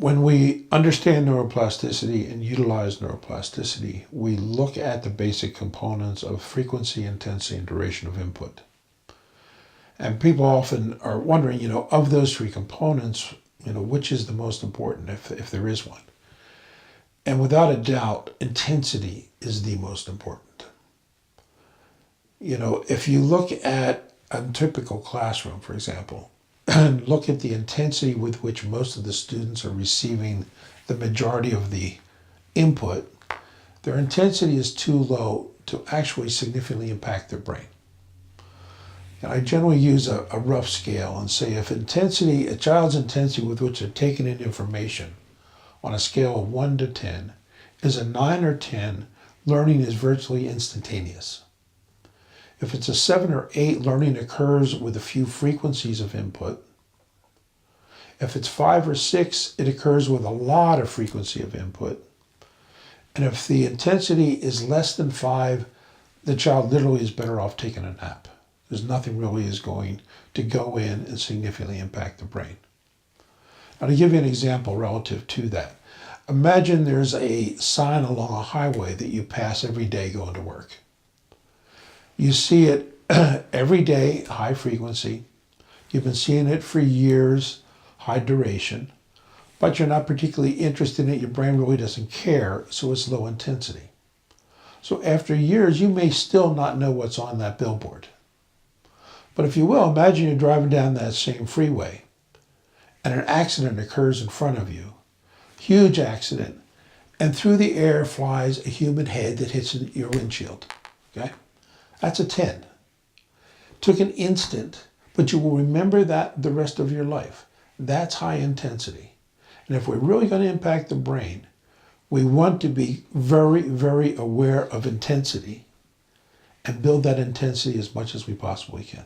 When we understand neuroplasticity and utilize neuroplasticity, we look at the basic components of frequency, intensity, and duration of input. And people often are wondering, of those three components, which is the most important, if there is one. And without a doubt, intensity is the most important. If you look at a typical classroom, for example, and look at the intensity with which most of the students are receiving the majority of the input, their intensity is too low to actually significantly impact their brain. And I generally use a rough scale and say if a child's intensity with which they're taking in information on a scale of 1 to 10 is a 9 or 10, learning is virtually instantaneous. If it's a 7 or 8, learning occurs with a few frequencies of input. If it's 5 or 6, it occurs with a lot of frequency of input. And if the intensity is less than 5, the child literally is better off taking a nap. There's nothing really is going to go in and significantly impact the brain. Now, to give you an example relative to that, imagine there's a sign along a highway that you pass every day going to work. You see it every day, high frequency. You've been seeing it for years, high duration, but you're not particularly interested in it. Your brain really doesn't care, so it's low intensity. So after years, you may still not know what's on that billboard. But if you will, imagine you're driving down that same freeway and an accident occurs in front of you, huge accident, and through the air flies a human head that hits your windshield, okay? That's a 10. Took an instant, but you will remember that the rest of your life. That's high intensity. And if we're really going to impact the brain, we want to be very, very aware of intensity and build that intensity as much as we possibly can.